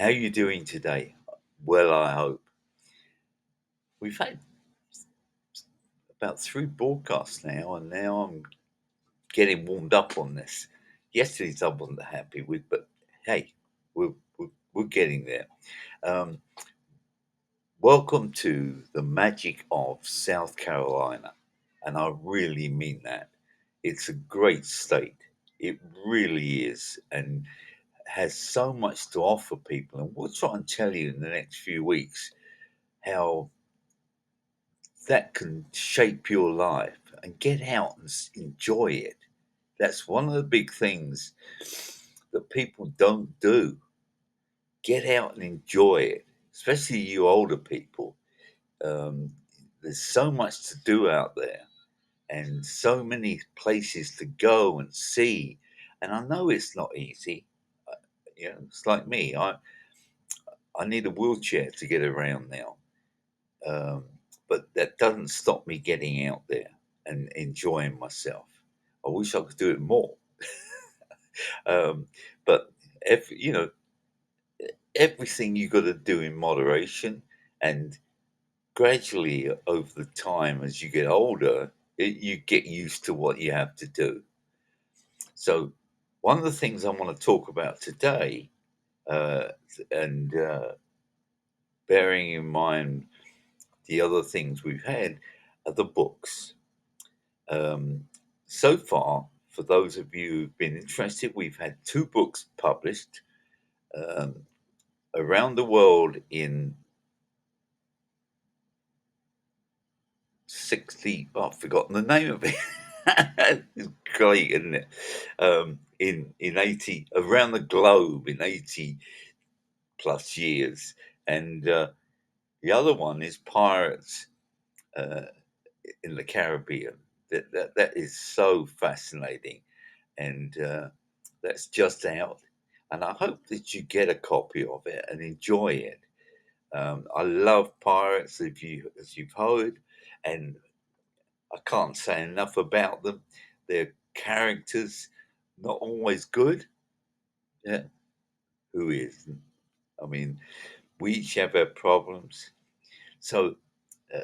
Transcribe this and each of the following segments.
How you doing today? Well, I hope. We've had about 3 broadcasts now, and now I'm getting warmed up on this. Yesterday's I wasn't happy with, but hey, we're getting there. Um, Welcome to the magic of South Carolina, and I really mean that. It's a great state. It really is, and has so much to offer people. And we'll try and tell you in the next few weeks how that can shape your life and get out and enjoy it. That's one of the big things that people don't do. Get out and enjoy it, especially you older people. Um, there's so much to do out there and so many places to go and see. And I know it's not easy. Uh, it's like me. I need a wheelchair to get around now. Um, but that doesn't stop me getting out there and enjoying myself. I wish I could do it more. Um, but everything you got to do in moderation, and gradually over the time as you get older, you get used to what you have to do. So, one of the things I want to talk about today, uh, and bearing in mind the other things we've had, are the books. Um, so far, for those of you who've been interested, we've had 2 books published um, around the world in 60. Oh, I've forgotten the name of it. It's great, isn't it? In 80, around the globe in 80 plus years. And the other one is Pirates uh, in the Caribbean. That is so fascinating. And that's just out. And I hope that you get a copy of it and enjoy it. I love pirates, as you've heard, and I can't say enough about them. Their characters not always good. Yeah, who is? I mean, we each have our problems. So uh,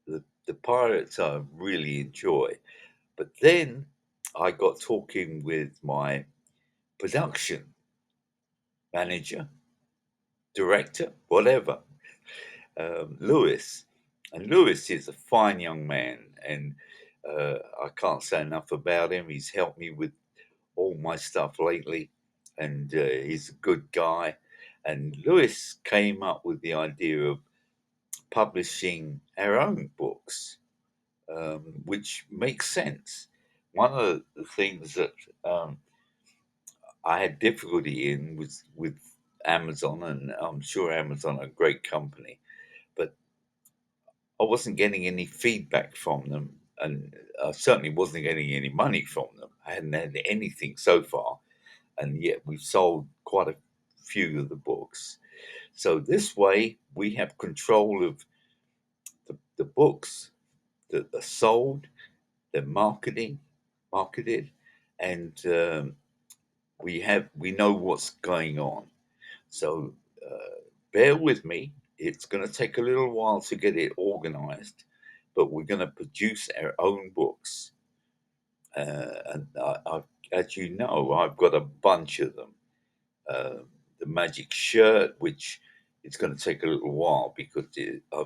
the pirates I really enjoy. But then I got talking with my production manager, director, whatever, Lewis. And Lewis is a fine young man, and I can't say enough about him. He's helped me with all my stuff lately, and he's a good guy. And Lewis came up with the idea of publishing our own books, which makes sense. One of the things that I had difficulty in was with Amazon, and I'm sure Amazon are a great company, but I wasn't getting any feedback from them, and I certainly wasn't getting any money from them. I hadn't had anything so far, and yet we've sold quite a few of the books. So this way, we have control of the books that are sold, they're marketed, and we know what's going on. So bear with me. It's going to take a little while to get it organized, but we're going to produce our own books. And as you know, I've got a bunch of them. Uh, the magic shirt, which it's going to take a little while because I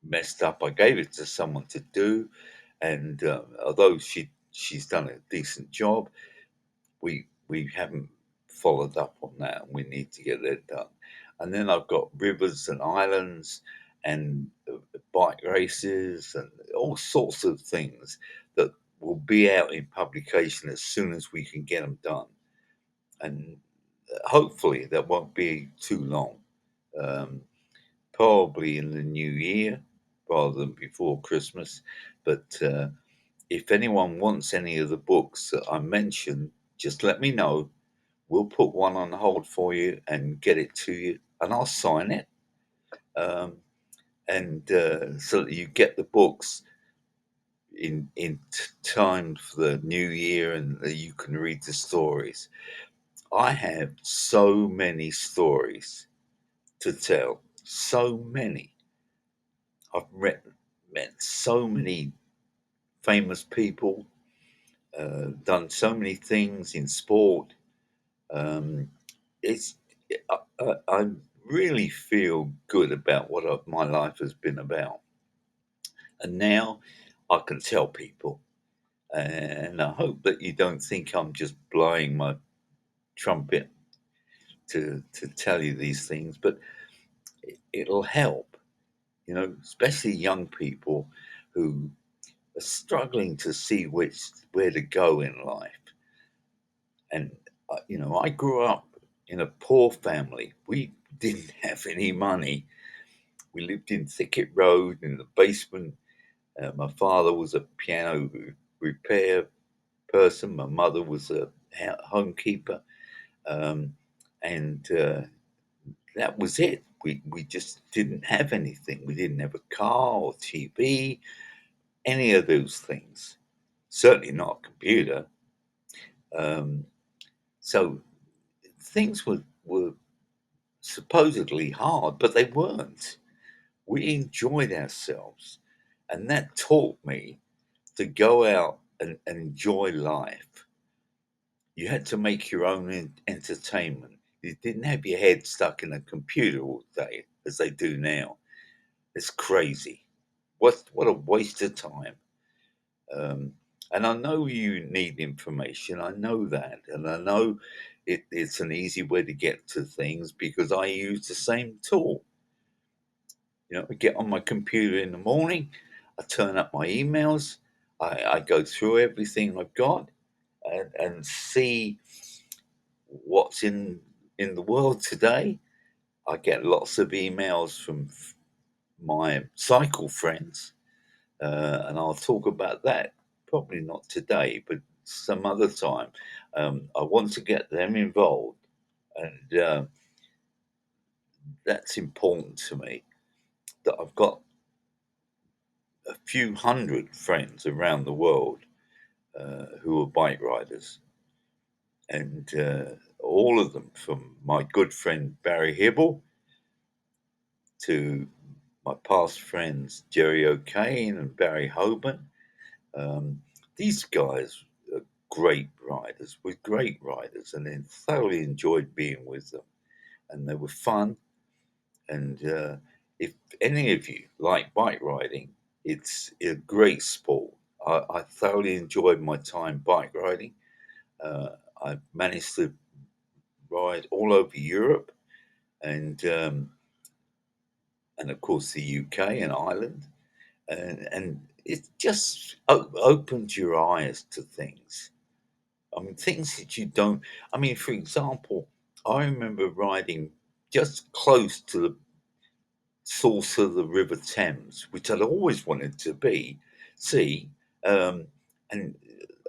messed up. I gave it to someone to do, and although she's done a decent job, we haven't followed up on that, and we need to get that done. And then I've got rivers and islands and bike races and all sorts of things that will be out in publication as soon as we can get them done. And hopefully that won't be too long. Um, Probably in the new year rather than before Christmas. But if anyone wants any of the books that I mentioned, just let me know. We'll put one on hold for you and get it to you, and I'll sign it. Um, and so that you get the books in time for the new year, and you can read the stories. I have so many stories to tell. So many. Met so many famous people, done so many things in sport. Um, it's I really feel good about what my life has been about, and now I can tell people. And I hope that you don't think I'm just blowing my trumpet to tell you these things, but it'll help. Especially young people who are struggling to see where to go in life. And I grew up in a poor family. We didn't have any money. We lived in Thicket Road in the basement. My father was a piano repair person. My mother was a homekeeper, um, and that was it. We just didn't have anything. We didn't have a car or TV, any of those things. Certainly not a computer. Um, so things were supposedly hard, but they weren't. We enjoyed ourselves, and that taught me to go out and enjoy life. You had to make your own entertainment. You didn't have your head stuck in a computer all day as they do now. It's crazy. What a waste of time. Um, and I know you need information. I know that, and I know it's an easy way to get to things because I use the same tool. I get on my computer in the morning, I turn up my emails, I go through everything I've got and see what's in the world today. I get lots of emails from my cycle friends, and I'll talk about that probably not today, but some other time. I want to get them involved, and that's important to me. That I've got a few hundred friends around the world who are bike riders, and all of them, from my good friend Barry Hibble to my past friends Jerry O'Kane and Barry Hoban. These guys are great riders, were great riders, and then thoroughly enjoyed being with them. And they were fun. And if any of you like bike riding, it's a great sport. I thoroughly enjoyed my time bike riding. Uh, I managed to ride all over Europe and of course the UK and Ireland, and it just opened your eyes to things. I mean, things that you don't. I mean, for example, I remember riding just close to the source of the River Thames, which I'd always wanted to see, um, and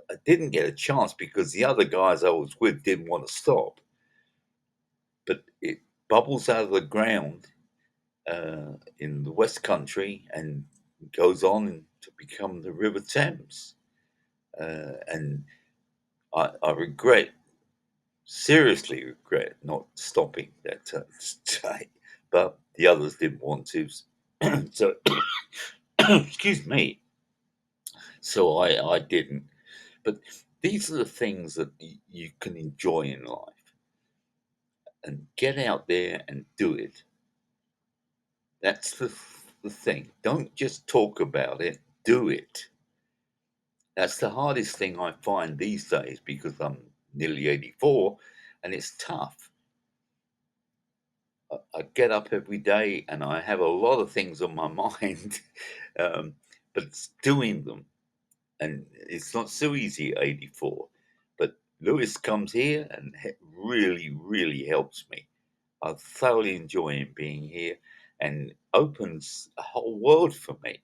I didn't get a chance because the other guys I was with didn't want to stop. But it bubbles out of the ground in the West Country and goes on to become the River Thames. And I regret, seriously regret, not stopping that day, but the others didn't want to. So, excuse me. So I didn't. But these are the things that you can enjoy in life and get out there and do it. That's the thing. Don't just talk about it, do it. That's the hardest thing I find these days because I'm nearly 84 and it's tough. I get up every day and I have a lot of things on my mind, um, but it's doing them. And it's not so easy at 84. But Lewis comes here and really, really helps me. I thoroughly enjoy him being here and opens a whole world for me.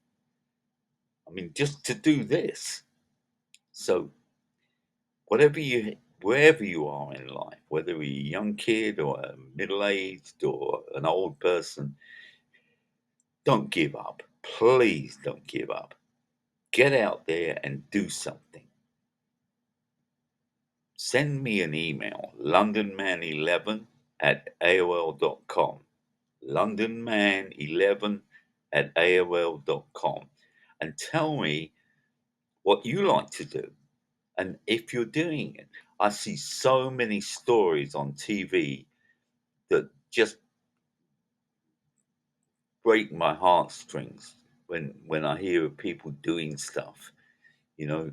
I mean, just to do this. So whatever wherever you are in life, whether you're a young kid or a middle-aged or an old person, don't give up. Please don't give up. Get out there and do something. send me an email, londonman11 at AOL.com. Londonman11 at AOL.com. And tell me what you like to do and if you're doing it. I see so many stories on TV that just break my heartstrings when I hear of people doing stuff, you know,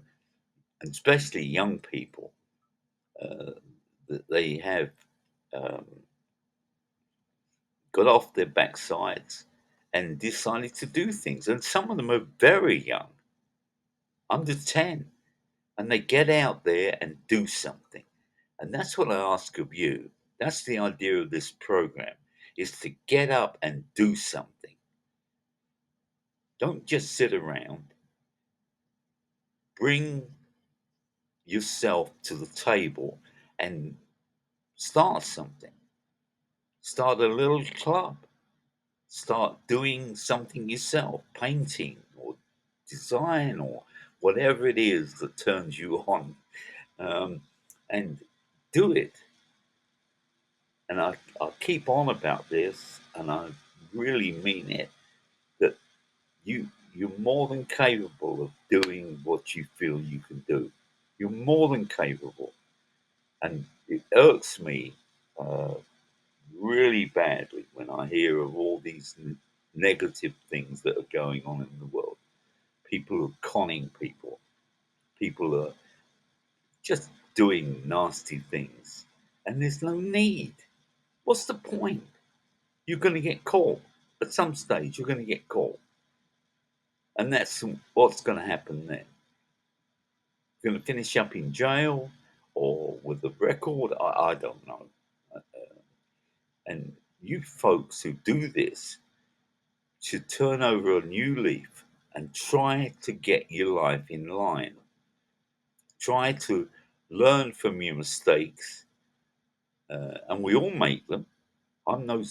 and especially young people uh, that they have um, got off their backsides and decided to do things. And some of them are very young, under 10, and they get out there and do something. And that's what I ask of you. That's the idea of this program, is to get up and do something. Don't just sit around. Bring yourself to the table and start something. Start a little club. Start doing something yourself, painting or design or whatever it is that turns you on, um, and do it. And I keep on about this, and I really mean it. That you're more than capable of doing what you feel you can do. You're more than capable, and it irks me uh, really badly when I hear of all these negative things that are going on in the world. People are conning people. People are just doing nasty things, and there's no need. What's the point? You're going to get caught. At some stage, you're going to get caught. And that's what's going to happen then. You're going to finish up in jail or with a record. I don't know. Uh, And you folks who do this should turn over a new leaf and try to get your life in line. Try to learn from your mistakes. And we all make them. I'm no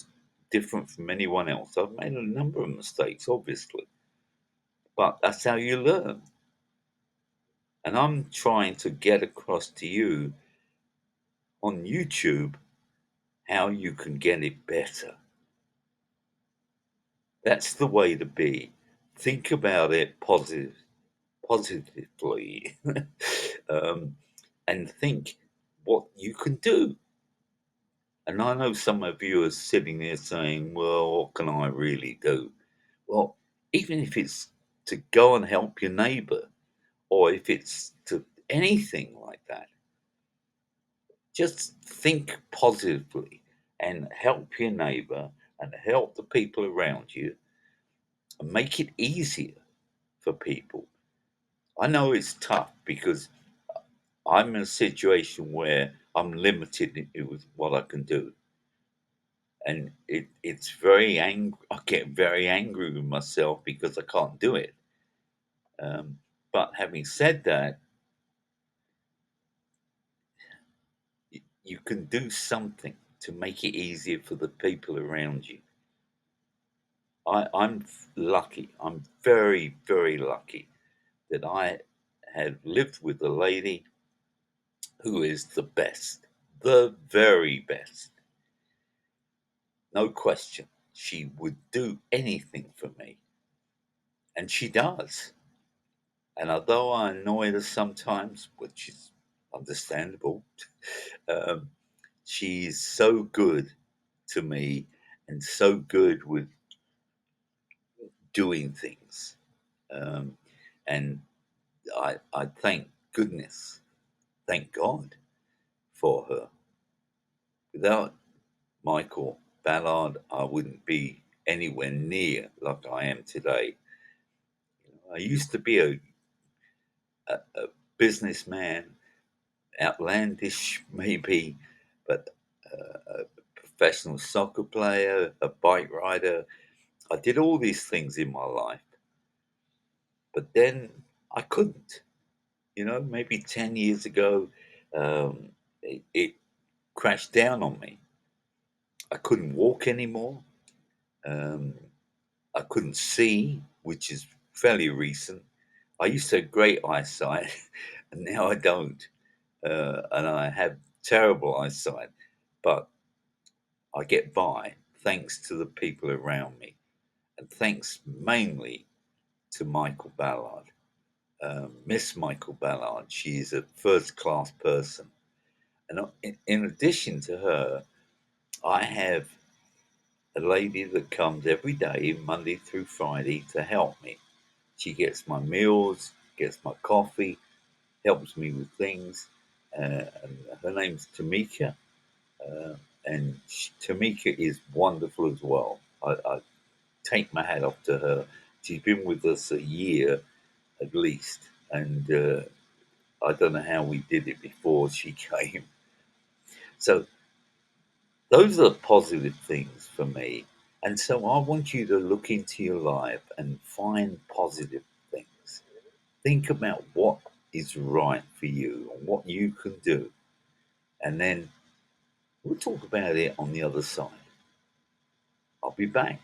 different from anyone else. I've made a number of mistakes, obviously. But that's how you learn. And I'm trying to get across to you on YouTube how you can get it better. That's the way to be. Think about it positively, um, and think what you can do. And I know some of you are sitting there saying, well, what can I really do? Well, even if it's to go and help your neighbor, or if it's to anything like that, just think positively and help your neighbor and help the people around you and make it easier for people. I know it's tough because I'm in a situation where I'm limited with what I can do. And it's very angry. I get very angry with myself because I can't do it. But having said that, you can do something to make it easier for the people around you. I'm lucky. I'm very, very lucky that I have lived with a lady who is the best, the very best. No question. She would do anything for me, and she does. And although I annoy her sometimes, which is understandable, um, she's so good to me and so good with doing things. Um, and I thank goodness, thank God for her. Without Michael Ballard, I wouldn't be anywhere near like I am today. I used to be a businessman, outlandish maybe, but a professional soccer player, a bike rider. I did all these things in my life, but then I couldn't. Maybe 10 years ago, it crashed down on me. I couldn't walk anymore. Um, I couldn't see, which is fairly recent. I used to have great eyesight, and now I don't. and I have terrible eyesight, but I get by thanks to the people around me, and thanks mainly to Michael Ballard. Miss Michael Ballard, she's a first class person. And in addition to her, I have a lady that comes every day, Monday through Friday, to help me. She gets my meals, gets my coffee, helps me with things. And her name's Tamika. Uh, and Tamika is wonderful as well. I take my hat off to her. She's been with us a year at least. And I don't know how we did it before she came. So those are positive things for me. And so I want you to look into your life and find positive things. Think about what is right for you and what you can do. And then we'll talk about it on the other side. I'll be back.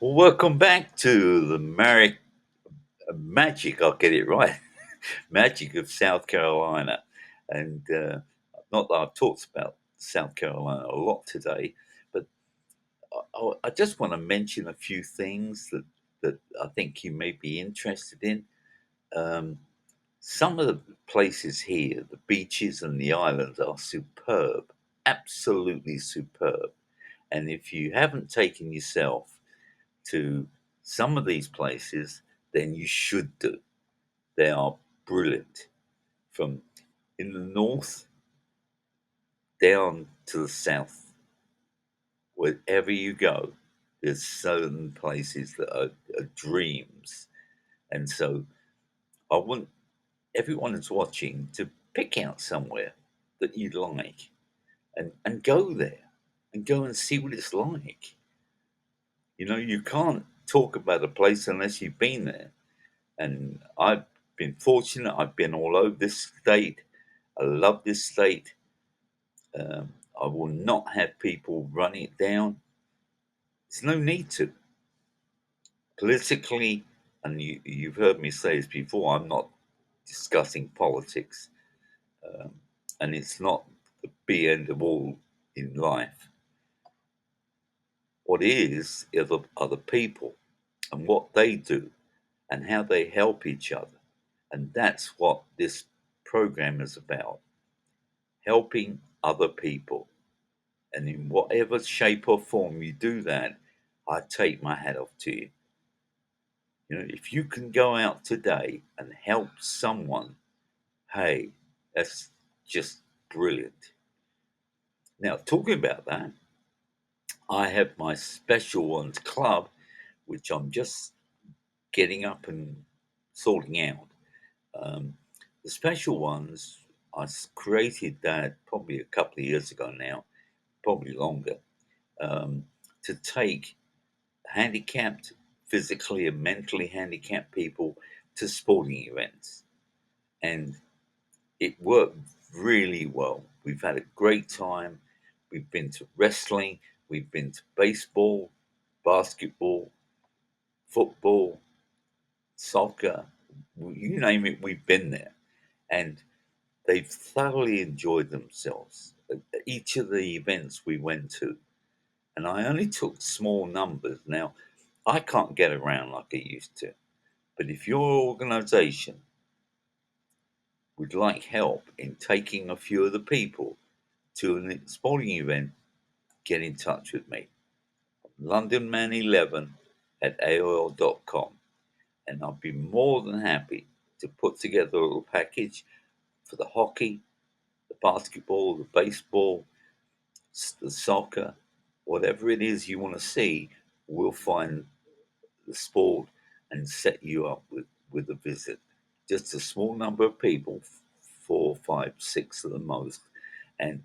Well, welcome back to the magic. I'll get it right. Magic of South Carolina. And not that I've talked about South Carolina a lot today, but I just want to mention a few things that I think you may be interested in. Um, some of the places here, the beaches and the islands, are superb, absolutely superb. And if you haven't taken yourself to some of these places, then you should do. They are brilliant. From in the north down to the south, wherever you go, there's certain places that are dreams. And so I want everyone that's watching to pick out somewhere that you'd like and go there and go and see what it's like. You know, you can't talk about a place unless you've been there. And I've been fortunate, I've been all over this state. I love this state. I will not have people run it down. There's no need to. Politically, and you've heard me say this before, I'm not discussing politics. Um, and it's not the be end of all in life. What is are the people and what they do and how they help each other. And that's what this program is about, helping other people. And in whatever shape or form you do that, I take my hat off to you. You know, if you can go out today and help someone, hey, that's just brilliant. Now, talking about that, I have my Special Ones Club, which I'm just getting up and sorting out. Um, the Special Ones, created that probably a couple of years ago now, probably longer, um, to take handicapped, physically and mentally handicapped people to sporting events. And it worked really well. We've had a great time. We've been to wrestling, we've been to baseball, basketball, football, soccer, you name it, we've been there. And they've thoroughly enjoyed themselves at each of the events we went to. And I only took small numbers. Now, I can't get around like I used to. But if your organization would like help in taking a few of the people to a sporting event, get in touch with me. LondonMan11 at AOL.com. And I'll be more than happy to put together a little package for the hockey, the basketball, the baseball, the soccer, whatever it is you want to see. We'll find the sport and set you up with a visit. Just a small number of people, four, five, six at the most. And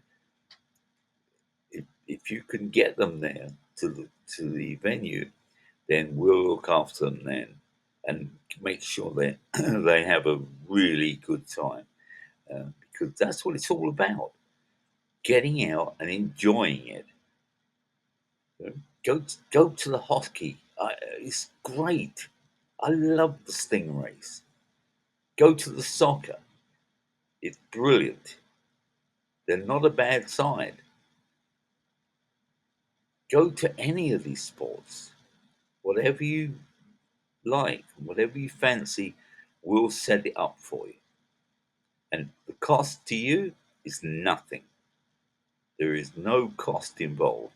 if you can get them there to the venue, then we'll look after them then and make sure that they have a really good time, because that's what it's all about, getting out and enjoying it. Go to the hockey. It's great. I love the Stingrays. Go to the soccer. It's brilliant. They're not a bad side. Go to any of these sports. Whatever you like, whatever you fancy, we'll set it up for you. And the cost to you is nothing. There is no cost involved.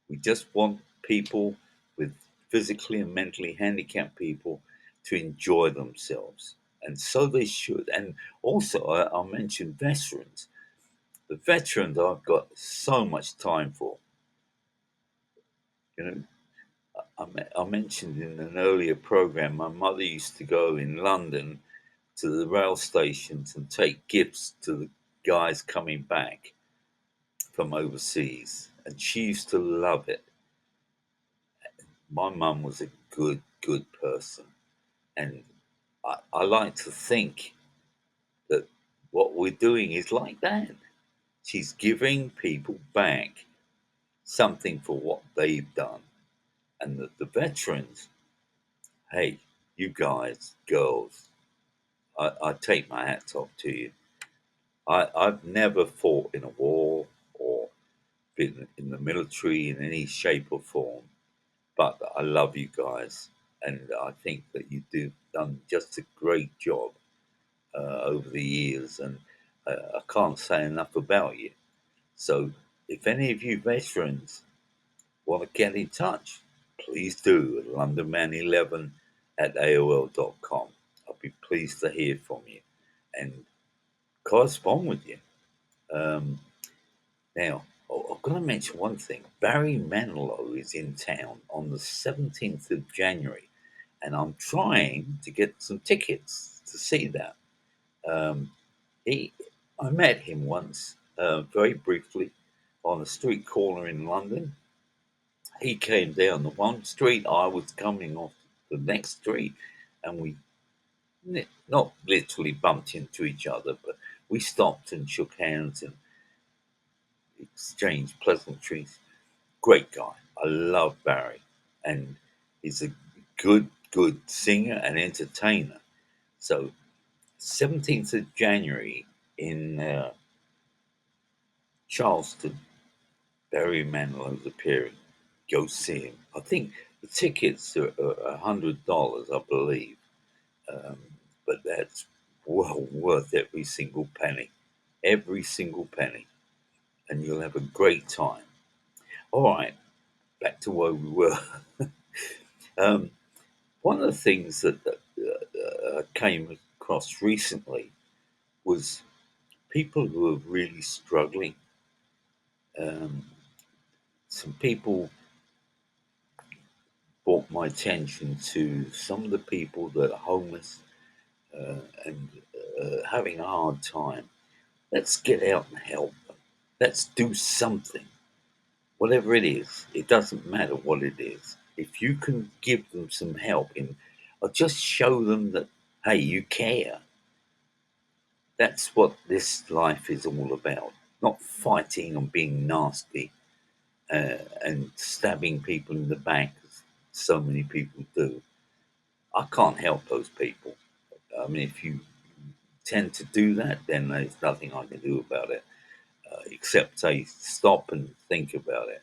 We just want people with physically and mentally handicapped people to enjoy themselves. And so they should. And also, I'll mention veterans. The veterans I've got so much time for. You know, I mentioned in an earlier program, my mother used to go in London to the rail stations and take gifts to the guys coming back from overseas. And she used to love it. My mum was a good person. And I like to think that what we're doing is like that. She's giving people back something for what they've done. And the veterans, hey, you guys, girls, I take my hats off to you. I've never fought in a war or been in the military in any shape or form, but I love you guys. And I think that you do done just a great job over the years, and I can't say enough about you. So, if any of you veterans want to get in touch, please do at LondonMan11 at AOL.com. I'll be pleased to hear from you and correspond with you. Um, Now, I've got to mention one thing. Barry Manilow is in town on the 17th of January, and I'm trying to get some tickets to see that. Um, He, I met him once, very briefly, on a street corner in London. He came down the one street, I was coming off the next street, and we not literally bumped into each other, but we stopped and shook hands and exchanged pleasantries. Great guy. I love Barry, and he's a good singer and entertainer. So, 17th of January in Charleston, Barry Manilow's appearing. Go see him. I think the tickets are $100, I believe, um, but that's well worth every single penny, every single penny, and you'll have a great time. All right, back to where we were. um, One of the things that came across recently was people who are really struggling. Um, some people brought my attention to some of the people that are homeless and having a hard time. Let's get out and help them. Let's do something, whatever it is. It doesn't matter what it is. If you can give them some help in, or just show them that, hey, you care. That's what this life is all about. Not fighting and being nasty and stabbing people in the back, as so many people do. I can't help those people. I mean, if you tend to do that, then there's nothing I can do about it except say stop and think about it.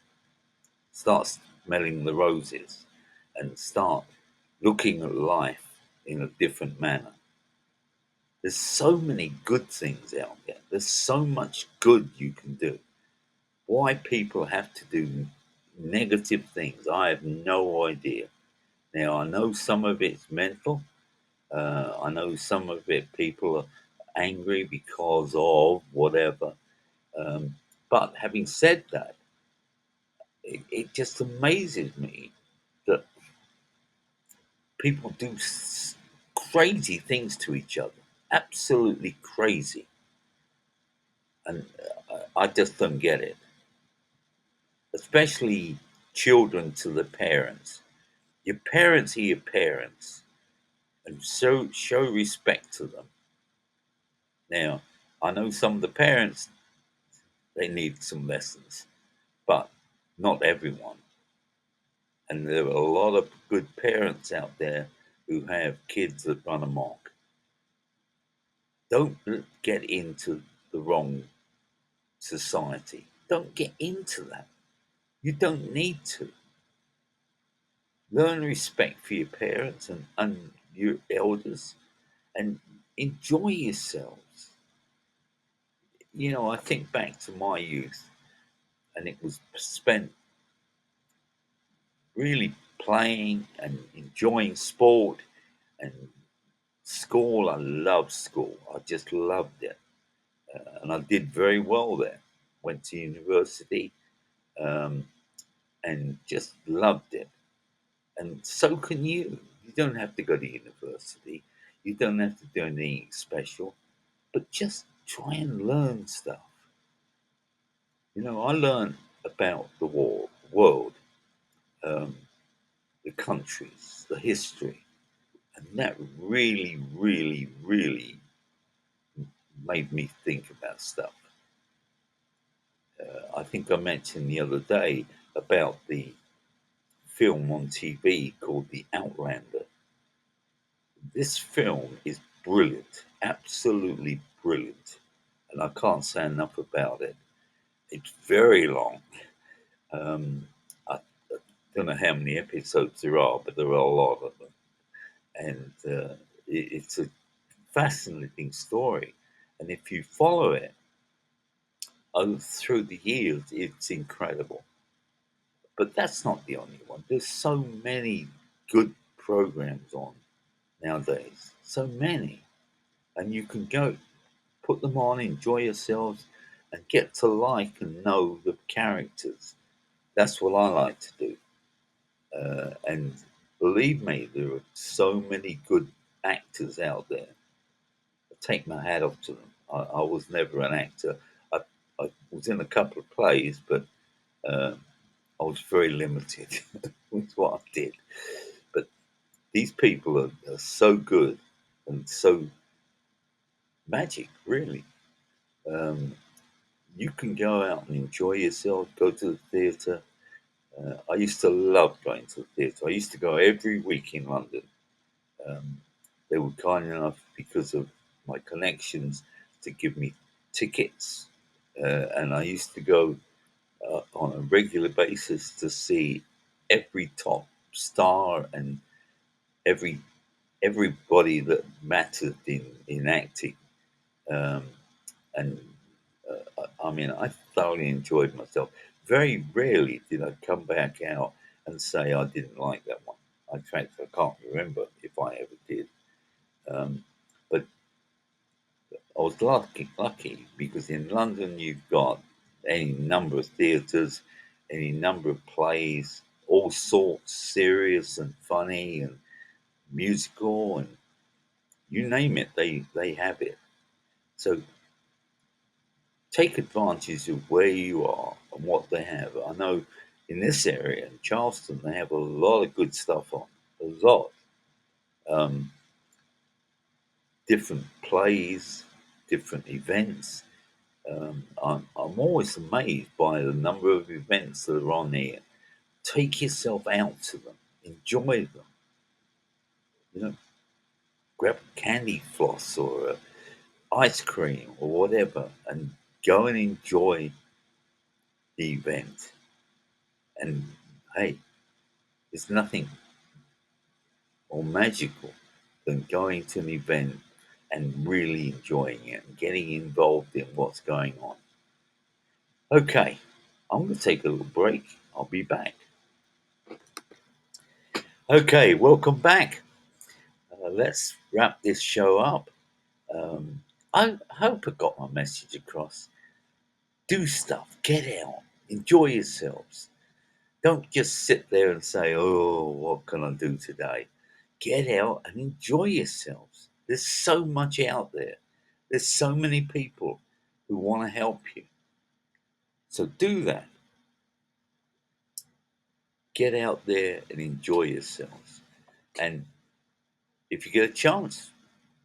Start smelling the roses and start looking at life in a different manner. There's so many good things out there. There's so much good you can do. Why people have to do negative things, I have no idea. Now, I know some of it's mental. I know some of it people are angry because of whatever. Um, but having said that, it just amazes me that people do crazy things to each other, absolutely crazy, and I just don't get it. Especially children to the parents. Your parents are your parents, and so show respect to them. Now, I know some of the parents they need some lessons, but not everyone. And there are a lot of good parents out there who have kids that run amok, don't get into the wrong society. Don't get into that. You don't need to. Learn respect for your parents and your elders and enjoy yourselves. I think back to my youth, and it was spent really playing and enjoying sport and school. I loved school. I just loved it. And I did very well there. Went to university, um, and just loved it. And so can you. You don't have to go to university. You don't have to do anything special, but just try and learn stuff. I learned about the world, um, the countries, the history, and that really, really, really made me think about stuff. I think I mentioned the other day about the film on TV called The Outlander. This film is brilliant, absolutely brilliant, and I can't say enough about it. It's very long. I don't know how many episodes there are, but there are a lot of them, and it's a fascinating story. And if you follow it through the years, it's incredible. But that's not the only one. There's so many good programs on nowadays, so many, and you can go put them on, enjoy yourselves, and get to like and know the characters. That's what I like to do. And believe me, there are so many good actors out there. I take my hat off to them. I was never an actor. I, I was in a couple of plays, but uh, I was very limited with what I did. But these people are so good and so magic, really. Um, you can go out and enjoy yourself, go to the theatre. I used to love going to the theatre. I used to go every week in London. Um, they were kind enough, because of my connections, to give me tickets. And I used to go on a regular basis to see every top star and every everybody that mattered in acting. Um, and I mean, I thoroughly enjoyed myself. Very rarely did I come back out and say I didn't like that one. In fact, I can't remember if I ever did. Um, but I was lucky because in London you've got any number of theatres, any number of plays, all sorts, serious and funny and musical, and you name it, they have it. So take advantage of where you are and what they have. I know in this area, in Charleston, they have a lot of good stuff on. A lot. Um, Different plays, different events. I'm always amazed by the number of events that are on here. Take yourself out to them, enjoy them. You know, grab a candy floss or ice cream or whatever, and go and enjoy the event. And hey, there's nothing more magical than going to an event and really enjoying it and getting involved in what's going on. Okay, I'm going to take a little break. I'll be back. Okay, welcome back. Let's wrap this show up. I hope I got my message across. Do stuff, get out, enjoy yourselves. Don't just sit there and say, oh, what can I do today? Get out and enjoy yourselves. There's so much out there. There's so many people who want to help you. So do that. Get out there and enjoy yourselves. And if you get a chance,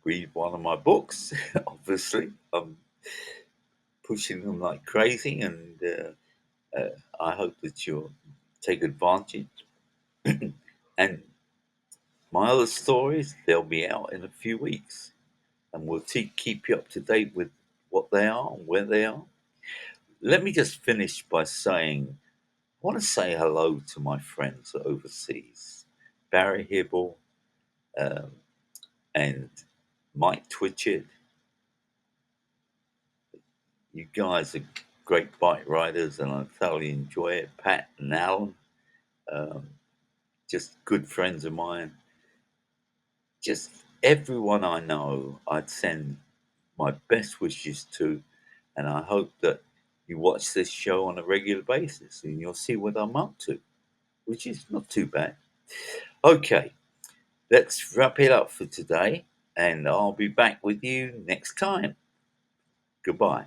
read one of my books. Obviously, I'm pushing them like crazy, and I hope that you'll take advantage. And My other stories, they'll be out in a few weeks, and we'll keep you up to date with what they are and where they are. Let me just finish by saying I want to say hello to my friends overseas, Barry Hibble, um, and Mike Twitchett. You guys are great bike riders, and I thoroughly enjoy it. Pat and Alan, um, just good friends of mine. Just everyone I know, I'd send my best wishes to, and I hope that you watch this show on a regular basis and you'll see what I'm up to, which is not too bad. Okay, let's wrap it up for today, and I'll be back with you next time. Goodbye.